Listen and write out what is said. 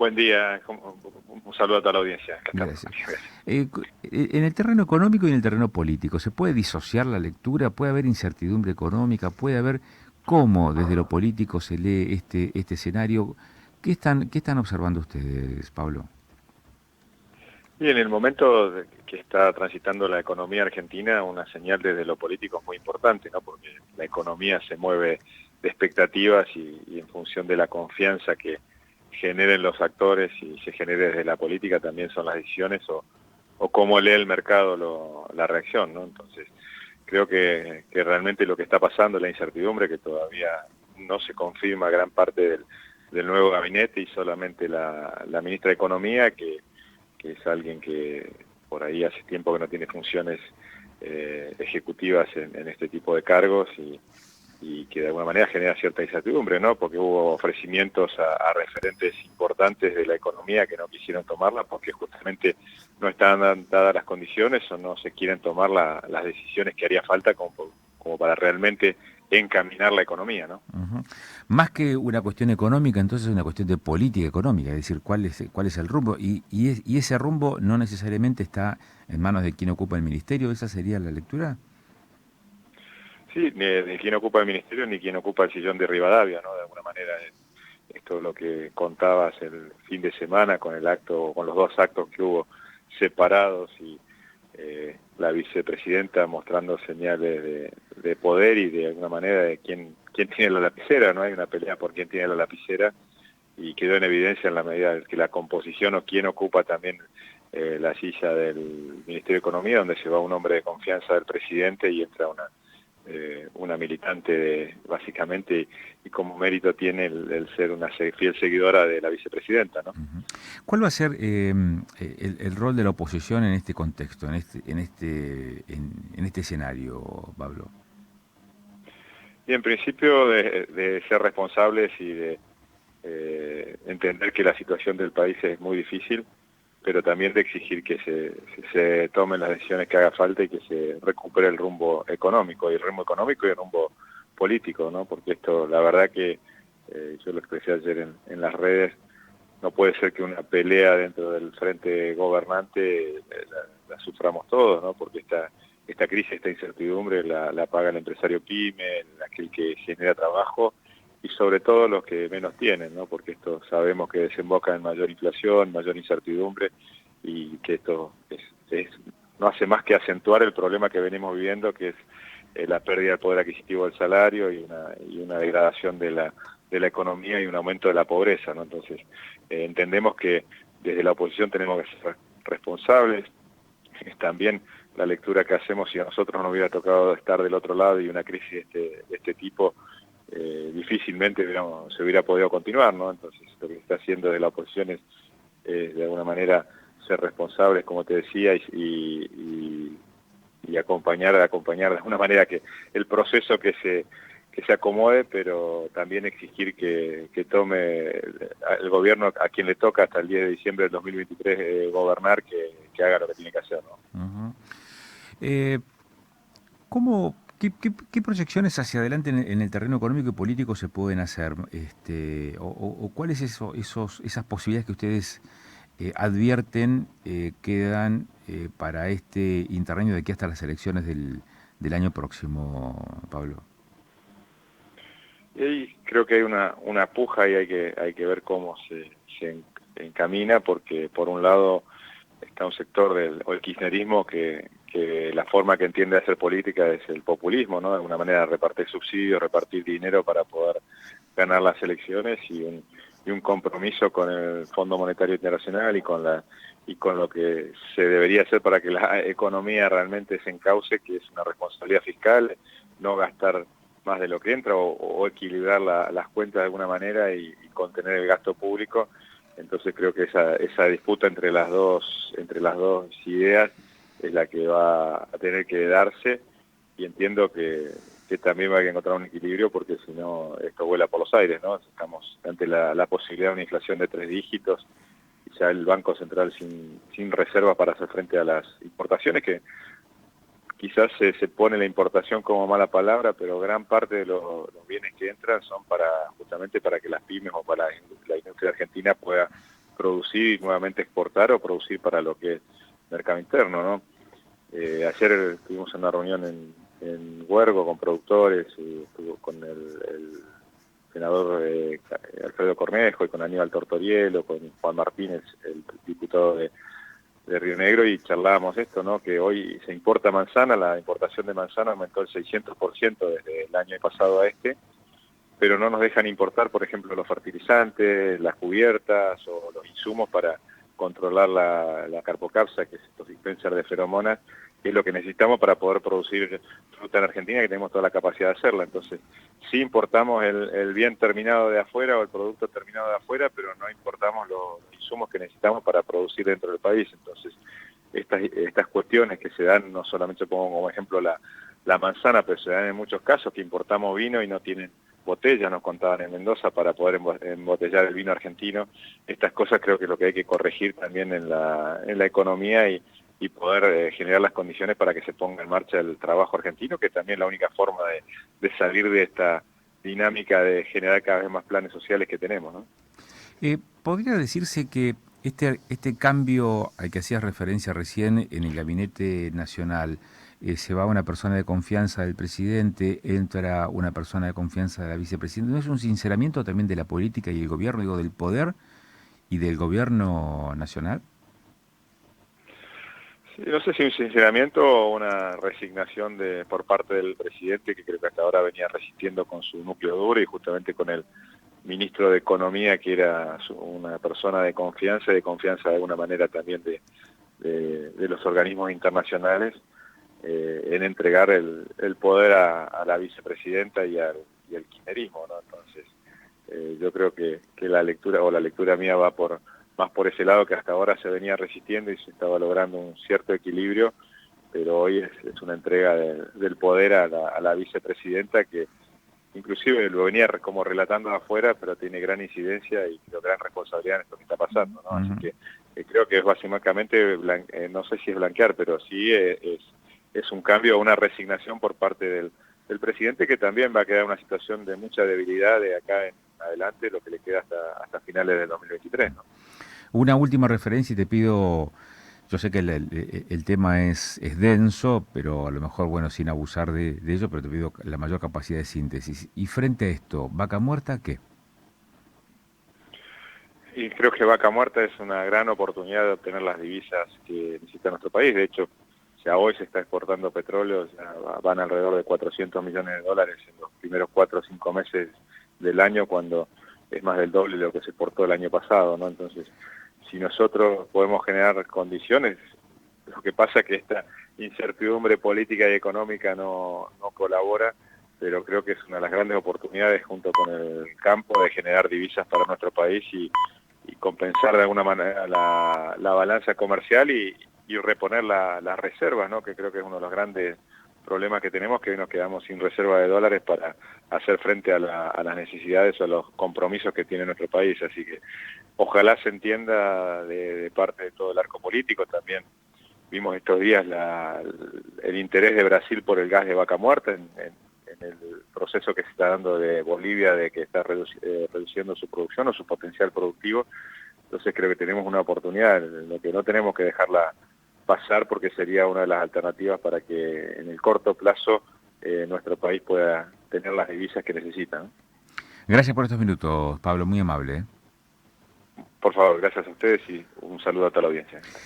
Buen día, un saludo a toda la audiencia. Acá estamos. Gracias. Gracias. En el terreno económico y en el terreno político, ¿se puede disociar la lectura? ¿Puede haber incertidumbre económica? ¿Puede haber cómo desde lo político se lee este escenario? ¿Qué están observando ustedes, Pablo? Y en el momento que está transitando la economía argentina, una señal desde lo político es muy importante, ¿no? Porque la economía se mueve de expectativas y en función de la confianza que generen los actores y se genere desde la política también son las decisiones o cómo lee el mercado la reacción, ¿no? Entonces, creo que realmente lo que está pasando, la incertidumbre que todavía no se confirma gran parte del nuevo gabinete y solamente la ministra de Economía, que es alguien que por ahí hace tiempo que no tiene funciones ejecutivas en este tipo de cargos y que de alguna manera genera cierta incertidumbre, ¿no? Porque hubo ofrecimientos a referentes importantes de la economía que no quisieron tomarla porque justamente no están dadas las condiciones o no se quieren tomar las decisiones que haría falta como para realmente encaminar la economía, ¿no? Ujú. Más que una cuestión económica, entonces es una cuestión de política económica, es decir, cuál es el rumbo. Y ese rumbo no necesariamente está en manos de quien ocupa el ministerio, ¿esa sería la lectura? Sí, ni de quién ocupa el ministerio ni quién ocupa el sillón de Rivadavia, ¿no? De alguna manera esto es lo que contabas el fin de semana con el acto, con los dos actos que hubo separados y la vicepresidenta mostrando señales de poder y de alguna manera de quién tiene la lapicera, ¿no? Hay una pelea por quién tiene la lapicera y quedó en evidencia en la medida de que la composición o quién ocupa también la silla del Ministerio de Economía, donde se va un hombre de confianza del presidente y entra una militante básicamente y como mérito tiene el ser una fiel seguidora de la vicepresidenta, ¿no? Ujú. ¿Cuál va a ser el rol de la oposición en este contexto, en este escenario, Pablo? Y en principio de ser responsables y de entender que la situación del país es muy difícil, pero también de exigir que se tomen las decisiones que haga falta y que se recupere el rumbo económico, y el rumbo económico y el rumbo político, ¿no? Porque esto, la verdad que yo lo expresé ayer en las redes, no puede ser que una pelea dentro del frente gobernante la suframos todos, ¿no? Porque esta crisis, esta incertidumbre la paga el empresario pyme, aquel que genera trabajo y sobre todo los que menos tienen, ¿no? Porque esto sabemos que desemboca en mayor inflación, mayor incertidumbre y que esto no hace más que acentuar el problema que venimos viviendo, que es la pérdida del poder adquisitivo del salario y una degradación de la economía y un aumento de la pobreza, ¿no? Entonces, entendemos que desde la oposición tenemos que ser responsables. Es también la lectura que hacemos si a nosotros nos hubiera tocado estar del otro lado y una crisis de este tipo, difícilmente se hubiera podido continuar, ¿no? Entonces, lo que se está haciendo de la oposición es de alguna manera ser responsables, como te decía, y acompañar de alguna manera que el proceso que se acomode, pero también exigir que tome el gobierno a quien le toca hasta el 10 de diciembre del 2023 gobernar, que haga lo que tiene que hacer, ¿no? Ujú. Eh, qué proyecciones hacia adelante en el terreno económico y político se pueden hacer? O cuáles esas posibilidades que ustedes advierten quedan para este interregno de aquí hasta las elecciones del año próximo, Pablo? Y ahí creo que hay una puja y hay que ver cómo se encamina, porque por un lado está un sector o el kirchnerismo que la forma que entiende hacer política es el populismo, ¿no? De alguna manera repartir subsidios, repartir dinero para poder ganar las elecciones y un compromiso con el Fondo Monetario Internacional y con lo que se debería hacer para que la economía realmente se encauce, que es una responsabilidad fiscal, no gastar más de lo que entra o equilibrar las cuentas de alguna manera y contener el gasto público. Entonces creo que esa disputa entre las dos ideas es la que va a tener que darse, y entiendo que también va a encontrar un equilibrio, porque si no esto vuela por los aires, ¿no? Estamos ante la posibilidad de una inflación de 3 dígitos y ya el Banco Central sin reservas para hacer frente a las importaciones, que quizás se pone la importación como mala palabra, pero gran parte de los bienes que entran son justamente para que las pymes o para la industria argentina pueda producir y nuevamente exportar o producir para lo que es mercado interno, ¿no? Ayer estuvimos en una reunión en Huergo con productores, y estuvo con el senador Alfredo Cornejo y con Aníbal Tortorielo, con Juan Martínez, el diputado de Río Negro, y charlábamos esto, ¿no? Que hoy se importa manzana, la importación de manzana aumentó el 600% desde el año pasado a este, pero no nos dejan importar, por ejemplo, los fertilizantes, las cubiertas o los insumos para controlar la carpocapsa, que es estos dispensers de feromonas, que es lo que necesitamos para poder producir fruta en Argentina, que tenemos toda la capacidad de hacerla. Entonces, sí importamos el bien terminado de afuera o el producto terminado de afuera, pero no importamos los insumos que necesitamos para producir dentro del país. Entonces, estas cuestiones que se dan, no solamente pongo como ejemplo la manzana, pero se dan en muchos casos que importamos vino y no tienen botellas, nos contaban en Mendoza, para poder embotellar el vino argentino. Estas cosas creo que es lo que hay que corregir también en la economía y poder generar las condiciones para que se ponga en marcha el trabajo argentino, que también es la única forma de salir de esta dinámica de generar cada vez más planes sociales que tenemos, ¿no? ¿Podría decirse que este cambio al que hacías referencia recién en el Gabinete Nacional, se va una persona de confianza del presidente, entra una persona de confianza de la vicepresidenta, ¿no es un sinceramiento también de la política y el gobierno, digo, del poder y del gobierno nacional? Sí, no sé si un sinceramiento o una resignación por parte del presidente, que creo que hasta ahora venía resistiendo con su núcleo duro y justamente con el ministro de Economía, que era una persona de confianza y de confianza de alguna manera también de los organismos internacionales, en entregar el poder a la vicepresidenta y al kirchnerismo, ¿no? Entonces, yo creo que la lectura mía va más por ese lado, que hasta ahora se venía resistiendo y se estaba logrando un cierto equilibrio, pero hoy es una entrega del poder a la vicepresidenta, que inclusive lo venía como relatando afuera, pero tiene gran incidencia y gran responsabilidad en esto que está pasando, ¿no? Así que creo que es básicamente, no sé si es blanquear, pero sí es un cambio, una resignación por parte del presidente, que también va a quedar una situación de mucha debilidad de acá en adelante, lo que le queda hasta finales del 2023, ¿no? Una última referencia y te pido, yo sé que el tema es denso, pero a lo mejor, bueno, sin abusar de ello, pero te pido la mayor capacidad de síntesis. Y frente a esto, ¿vaca muerta qué? Y creo que Vaca Muerta es una gran oportunidad de obtener las divisas que necesita nuestro país. De hecho, ya hoy se está exportando petróleo, ya van alrededor de 400 millones de dólares en los primeros 4 o 5 meses del año, cuando es más del doble de lo que se exportó el año pasado, ¿no? Entonces, si nosotros podemos generar condiciones, lo que pasa es que esta incertidumbre política y económica no colabora, pero creo que es una de las grandes oportunidades, junto con el campo, de generar divisas para nuestro país y compensar de alguna manera la balanza comercial y reponer las reservas, ¿no? Que creo que es uno de los grandes problemas que tenemos, que hoy nos quedamos sin reserva de dólares para hacer frente a las necesidades o a los compromisos que tiene nuestro país. Así que ojalá se entienda de parte de todo el arco político. También vimos estos días el interés de Brasil por el gas de Vaca Muerta en el proceso que se está dando de Bolivia, de que está reduciendo su producción o su potencial productivo. Entonces creo que tenemos una oportunidad, lo que no tenemos que dejarla pasar, porque sería una de las alternativas para que en el corto plazo nuestro país pueda tener las divisas que necesita, ¿no? Gracias por estos minutos, Pablo, muy amable, ¿eh? Por favor, gracias a ustedes y un saludo a toda la audiencia.